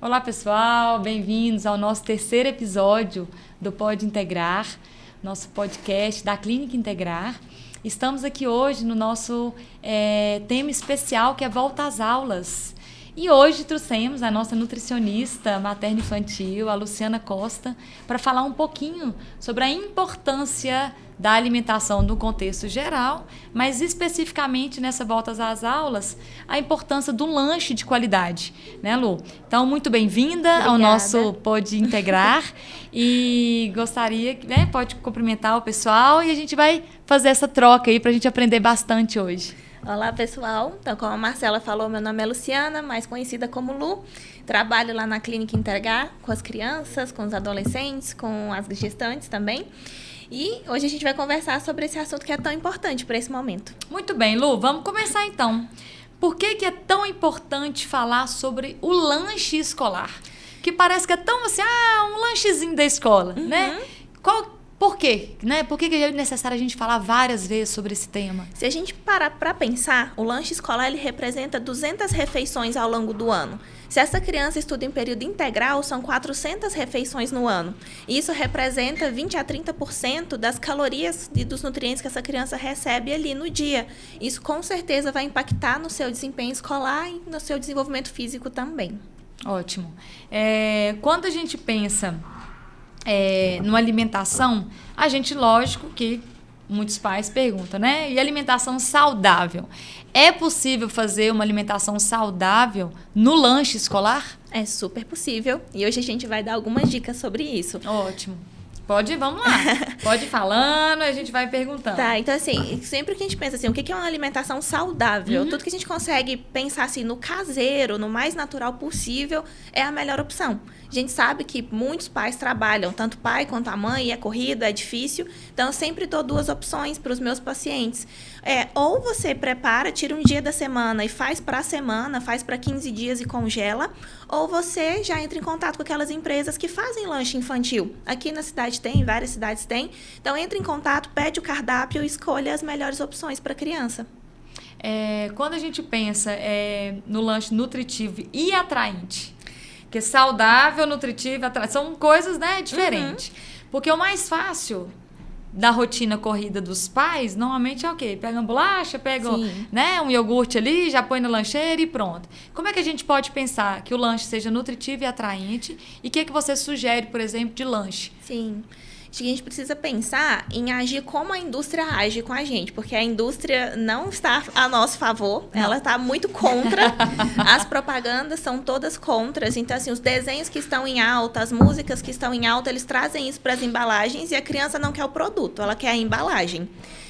Olá, pessoal, bem-vindos ao nosso terceiro episódio do Pode Integrar, nosso podcast da Clínica Integrar. Estamos aqui hoje no nosso tema especial, que é Volta às Aulas. E hoje trouxemos a nossa nutricionista materno-infantil, a Luciana Costa, para falar um pouquinho sobre a importância da alimentação no contexto geral, mas especificamente nessa volta às aulas, a importância do lanche de qualidade, né, Lu? Então, muito bem-vinda ao nosso Pode Integrar e gostaria, né, pode cumprimentar o pessoal e a gente vai fazer essa troca aí para a gente aprender bastante hoje. Olá, pessoal. Então, como a Marcela falou, meu nome é Luciana, mais conhecida como Lu. Trabalho lá na Clínica Integrar com as crianças, com os adolescentes, com as gestantes também. E hoje a gente vai conversar sobre esse assunto que é tão importante para esse momento. Muito bem, Lu. Vamos começar então. Por que é tão importante falar sobre o lanche escolar? Que parece que é tão assim, um lanchezinho da escola, né? Por quê? Né? Por que é necessário a gente falar várias vezes sobre esse tema? Se a gente parar para pensar, o lanche escolar ele representa 200 refeições ao longo do ano. Se essa criança estuda em período integral, são 400 refeições no ano. Isso representa 20 a 30% das calorias e dos nutrientes que essa criança recebe ali no dia. Isso com certeza vai impactar no seu desempenho escolar e no seu desenvolvimento físico também. Ótimo. Quando a gente pensa numa alimentação, a gente, lógico que muitos pais perguntam, né? E alimentação saudável? É possível fazer uma alimentação saudável no lanche escolar? É super possível. E hoje a gente vai dar algumas dicas sobre isso. Ótimo. Vamos lá. Pode ir falando, a gente vai perguntando. Tá, então assim, sempre que a gente pensa assim, o que é uma alimentação saudável? Tudo que a gente consegue pensar assim no caseiro, no mais natural possível, é a melhor opção. A gente sabe que muitos pais trabalham, tanto o pai quanto a mãe, e é corrido, é difícil. Então, eu sempre dou duas opções para os meus pacientes. Ou você prepara, tira um dia da semana e faz para a semana, faz para 15 dias e congela, ou você já entra em contato com aquelas empresas que fazem lanche infantil. Aqui na cidade tem, várias cidades tem. Então, entre em contato, pede o cardápio e escolha as melhores opções para a criança. Quando a gente pensa no lanche nutritivo e atraente, que saudável, nutritivo, são coisas, né, diferentes. Porque o mais fácil da rotina corrida dos pais, normalmente é o quê? Pega uma bolacha, pega né, um iogurte ali, já põe na lancheira e pronto. Como é que a gente pode pensar que o lanche seja nutritivo e atraente? E o que você sugere, por exemplo, de lanche? Sim. Acho que a gente precisa pensar em agir como a indústria age com a gente, porque a indústria não está a nosso favor, ela está muito contra, as propagandas são todas contras, então assim, os desenhos que estão em alta, as músicas que estão em alta, eles trazem isso para as embalagens e a criança não quer o produto, ela quer a embalagem.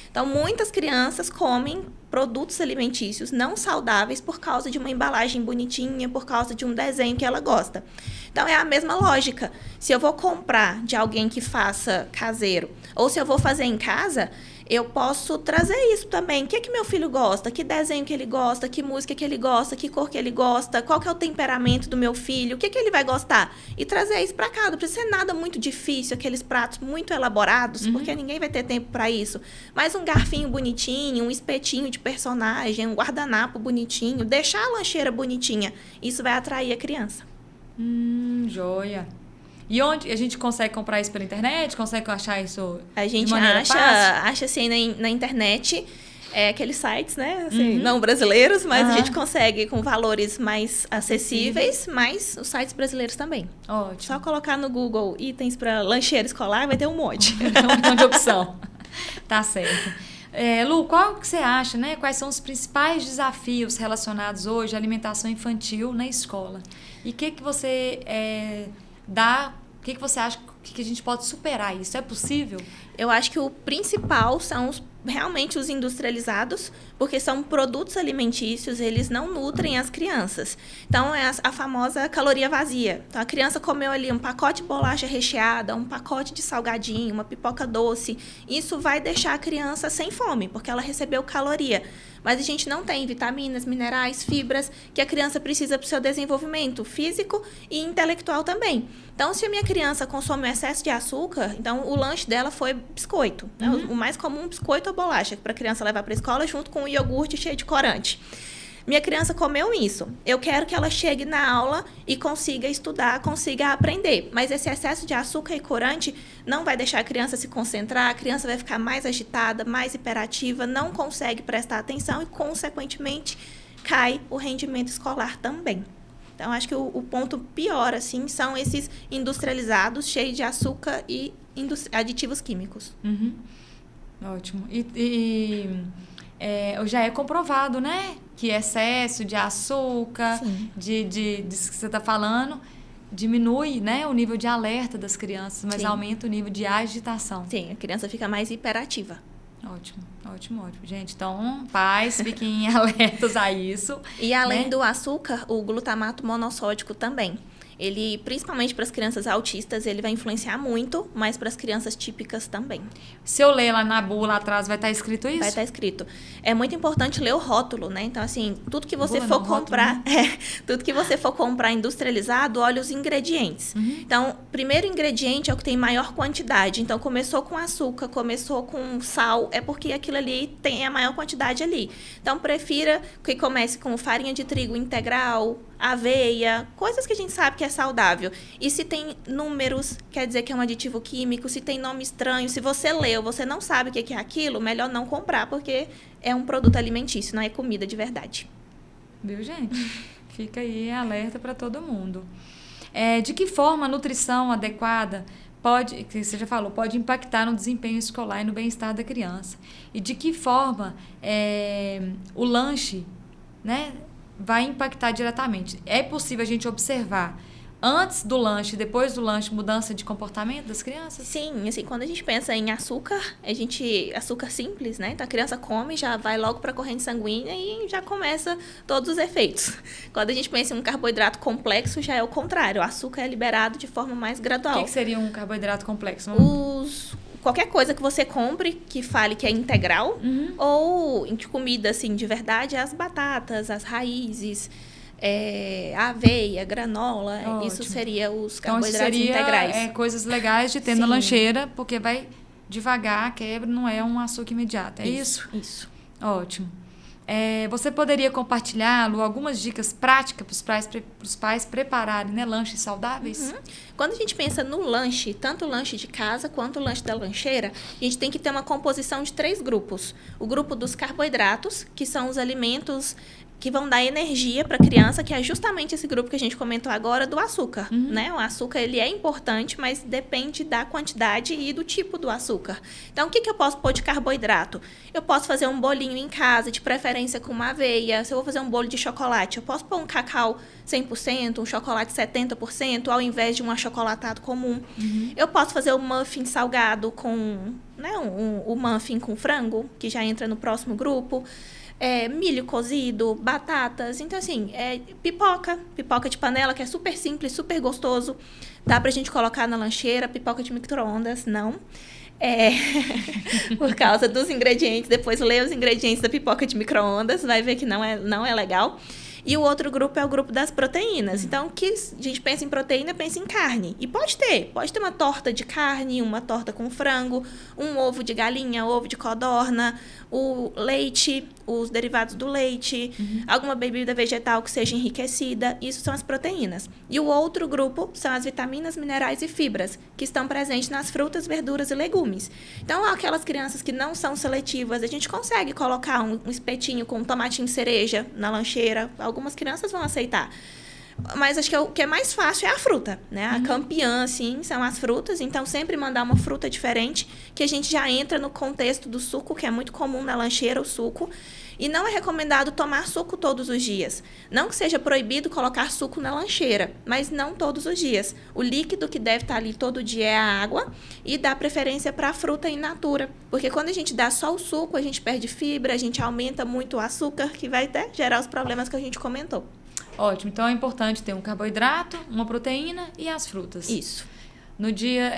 Então, muitas crianças comem produtos alimentícios não saudáveis por causa de uma embalagem bonitinha, por causa de um desenho que ela gosta. Então, é a mesma lógica. Se eu vou comprar de alguém que faça caseiro, ou se eu vou fazer em casa, eu posso trazer isso também. O que meu filho gosta? Que desenho que ele gosta? Que música que ele gosta? Que cor que ele gosta? Qual que é o temperamento do meu filho? O que ele vai gostar? E trazer isso para cá. Não precisa ser nada muito difícil, aqueles pratos muito elaborados, porque ninguém vai ter tempo para isso. Mas um garfinho bonitinho, um espetinho de personagem, um guardanapo bonitinho, deixar a lancheira bonitinha. Isso vai atrair a criança. Joia. E onde a gente consegue comprar isso pela internet? Consegue achar isso a gente de maneira fácil? Acha assim na internet, aqueles sites, né? Assim, não brasileiros, mas a gente consegue com valores mais acessíveis, mas os sites brasileiros também. Ótimo. Só colocar no Google itens para lancheira escolar, vai ter um monte. Um montão de opção. Tá certo. Lu, qual que você acha, né? Quais são os principais desafios relacionados hoje à alimentação infantil na escola? E o que você o que você acha que a gente pode superar isso? É possível? Eu acho que o principal são realmente os industrializados, porque são produtos alimentícios, eles não nutrem as crianças. Então, é a famosa caloria vazia. Então, a criança comeu ali um pacote de bolacha recheada, um pacote de salgadinho, uma pipoca doce. Isso vai deixar a criança sem fome, porque ela recebeu caloria. Mas a gente não tem vitaminas, minerais, fibras que a criança precisa para o seu desenvolvimento físico e intelectual também. Então, se a minha criança consome um excesso de açúcar, então o lanche dela foi biscoito. O mais comum, biscoito ou bolacha, para a criança levar para a escola junto com o iogurte cheio de corante. Minha criança comeu isso. Eu quero que ela chegue na aula e consiga estudar, consiga aprender. Mas esse excesso de açúcar e corante não vai deixar a criança se concentrar, a criança vai ficar mais agitada, mais hiperativa, não consegue prestar atenção e, consequentemente, cai o rendimento escolar também. Então, acho que o ponto pior, assim, são esses industrializados, cheios de açúcar e aditivos químicos. Uhum. Ótimo. Já é comprovado, né? Que excesso de açúcar, disso que você está falando, diminui, né, o nível de alerta das crianças, mas aumenta o nível de agitação. Sim, a criança fica mais hiperativa. Ótimo. Gente, então, pais, fiquem alertas a isso. E além do açúcar, o glutamato monossódico também. Ele, principalmente para as crianças autistas, ele vai influenciar muito, mas para as crianças típicas também. Se eu ler lá na bula atrás, vai estar escrito isso? Vai estar escrito. É muito importante ler o rótulo, né? Então, assim, tudo que você tudo que você for comprar industrializado, olha os ingredientes. Então, primeiro ingrediente é o que tem maior quantidade. Então, começou com açúcar, começou com sal, é porque aquilo ali tem a maior quantidade ali. Então, prefira que comece com farinha de trigo integral, aveia, coisas que a gente sabe que é saudável. E se tem números, quer dizer que é um aditivo químico. Se tem nome estranho, se você leu, você não sabe o que é aquilo, melhor não comprar, porque é um produto alimentício, não é comida de verdade. Viu, gente? Fica aí alerta para todo mundo. De que forma a nutrição adequada pode, que você já falou, pode impactar no desempenho escolar e no bem-estar da criança? E de que forma o lanche, né, vai impactar diretamente? É possível a gente observar antes do lanche, depois do lanche, mudança de comportamento das crianças? Sim, assim, quando a gente pensa em açúcar, açúcar simples, né? Então a criança come, já vai logo para a corrente sanguínea e já começa todos os efeitos. Quando a gente pensa em um carboidrato complexo, já é o contrário. O açúcar é liberado de forma mais gradual. O que seria um carboidrato complexo? Qualquer coisa que você compre que fale que é integral, ou de comida, assim, de verdade, as batatas, as raízes, a aveia, granola. Ótimo. Isso seria os carboidratos integrais. Coisas legais de ter na lancheira, porque vai devagar, quebra, não é um açúcar imediato. É isso? Isso. Ótimo. Você poderia compartilhar, Lu, algumas dicas práticas para os pais prepararem, né, lanches saudáveis? Quando a gente pensa no lanche, tanto o lanche de casa quanto o lanche da lancheira, a gente tem que ter uma composição de 3 grupos. O grupo dos carboidratos, que são os alimentos que vão dar energia para a criança, que é justamente esse grupo que a gente comentou agora do açúcar, né? O açúcar, ele é importante, mas depende da quantidade e do tipo do açúcar. Então, o que eu posso pôr de carboidrato? Eu posso fazer um bolinho em casa, de preferência com uma aveia. Se eu vou fazer um bolo de chocolate, eu posso pôr um cacau 100%, um chocolate 70%, ao invés de um achocolatado comum. Eu posso fazer um muffin salgado com, né, um muffin com frango, que já entra no próximo grupo. Milho cozido, batatas. Então, assim, pipoca de panela, que é super simples, super gostoso. Dá pra gente colocar na lancheira. Pipoca de micro-ondas, não. Por causa dos ingredientes. Depois lê os ingredientes da pipoca de micro-ondas, vai ver que não é legal. E o outro grupo é o grupo das proteínas. Então, que a gente pensa em proteína, pensa em carne. E pode ter uma torta de carne, uma torta com frango, um ovo de galinha, ovo de codorna, o leite, os derivados do leite, alguma bebida vegetal que seja enriquecida. Isso são as proteínas. E o outro grupo são as vitaminas, minerais e fibras, que estão presentes nas frutas, verduras e legumes. Então, aquelas crianças que não são seletivas, a gente consegue colocar um espetinho com tomatinho cereja na lancheira. Algumas crianças vão aceitar. Mas acho que o que é mais fácil é a fruta, né? A campeã, assim, são as frutas. Então, sempre mandar uma fruta diferente, que a gente já entra no contexto do suco, que é muito comum na lancheira, o suco. E não é recomendado tomar suco todos os dias. Não que seja proibido colocar suco na lancheira, mas não todos os dias. O líquido que deve estar ali todo dia é a água e dá preferência para a fruta in natura. Porque quando a gente dá só o suco, a gente perde fibra, a gente aumenta muito o açúcar, que vai até gerar os problemas que a gente comentou. Ótimo. Então, é importante ter um carboidrato, uma proteína e as frutas. Isso. No dia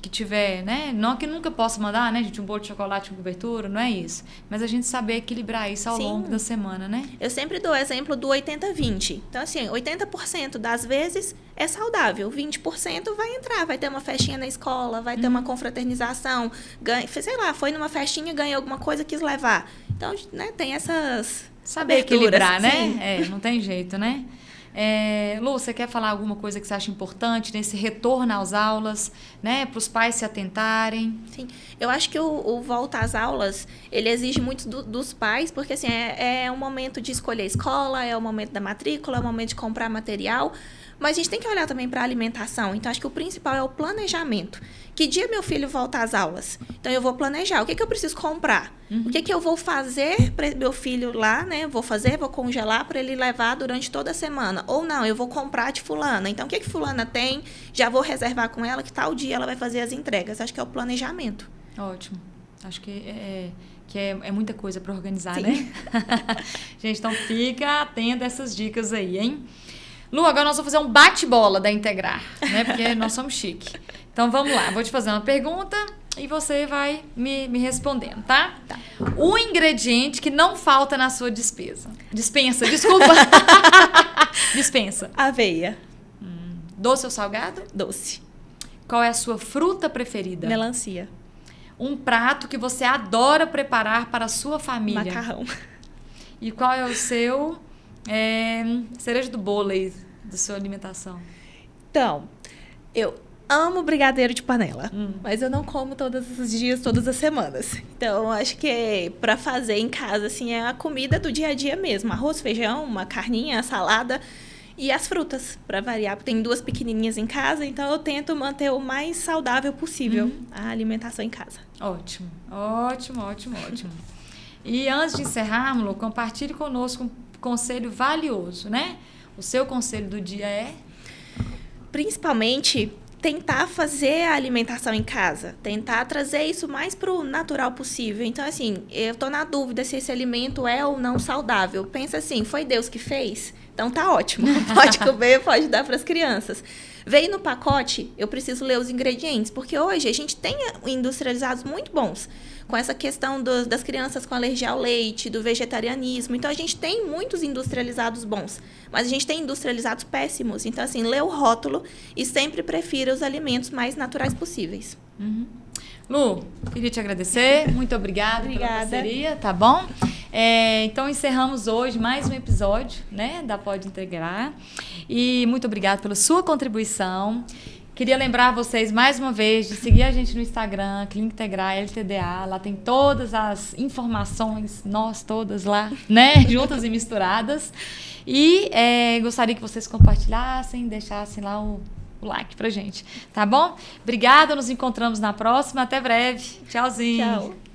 que tiver, né? Não que nunca possa mandar, né, gente, um bolo de chocolate com cobertura, não é isso. Mas a gente saber equilibrar isso ao longo da semana, né? Eu sempre dou o exemplo do 80-20. Então, assim, 80% das vezes é saudável, 20% vai entrar, vai ter uma festinha na escola, vai ter uma confraternização, foi numa festinha, ganha alguma coisa, quis levar. Então, né, tem saber equilibrar, né? Sim. Não tem jeito, né? Lu, você quer falar alguma coisa que você acha importante nesse retorno às aulas, né? Para os pais se atentarem? Sim, eu acho que o volta às aulas, ele exige muito dos pais, porque assim, é um momento de escolher escola, é o momento da matrícula, é o momento de comprar material, mas a gente tem que olhar também para a alimentação. Então, acho que o principal é o planejamento. Que dia meu filho volta às aulas? Então, eu vou planejar. O que eu preciso comprar? O que eu vou fazer para meu filho lá, né? Vou congelar para ele levar durante toda a semana. Ou não, eu vou comprar de fulana. Então, o que fulana tem? Já vou reservar com ela que tal dia ela vai fazer as entregas. Acho que é o planejamento. Ótimo. Acho que é muita coisa para organizar, Sim. né? Gente, então fica atento a essas dicas aí, hein? Lu, agora nós vamos fazer um bate-bola da Integrar, né? Porque nós somos chique. Então, vamos lá. Vou te fazer uma pergunta e você vai me respondendo, tá? Tá. Um ingrediente que não falta na sua dispensa, desculpa. Dispensa. Aveia. Doce ou salgado? Doce. Qual é a sua fruta preferida? Melancia. Um prato que você adora preparar para a sua família? Macarrão. E qual é o seu cereja do bolo aí, da sua alimentação? Então, eu amo brigadeiro de panela, mas eu não como todos os dias, todas as semanas. Então, acho que para fazer em casa, assim, é a comida do dia a dia mesmo. Arroz, feijão, uma carninha, salada e as frutas, para variar. Porque tem 2 pequenininhas em casa, então eu tento manter o mais saudável possível a alimentação em casa. Ótimo, ótimo, ótimo, ótimo. E antes de encerrarmos, Lu, compartilhe conosco um conselho valioso, né? O seu conselho do dia é? Principalmente tentar fazer a alimentação em casa, tentar trazer isso mais pro natural possível. Então, assim, eu tô na dúvida se esse alimento é ou não saudável. Pensa assim, foi Deus que fez? Então tá ótimo, pode comer, pode dar para as crianças. Veio no pacote, eu preciso ler os ingredientes, porque hoje a gente tem industrializados muito bons, com essa questão das crianças com alergia ao leite, do vegetarianismo. Então, a gente tem muitos industrializados bons, mas a gente tem industrializados péssimos. Então, assim, lê o rótulo e sempre prefira os alimentos mais naturais possíveis. Lu, queria te agradecer. Muito obrigada pela parceria, tá bom? Então, encerramos hoje mais um episódio, né, da Pode Integrar. E muito obrigada pela sua contribuição. Queria lembrar vocês, mais uma vez, de seguir a gente no Instagram, Clínica Integrar LTDA. Lá tem todas as informações, nós todas lá, né? Juntas e misturadas. E gostaria que vocês compartilhassem, deixassem lá o like pra gente, tá bom? Obrigada, nos encontramos na próxima. Até breve. Tchauzinho. Tchau.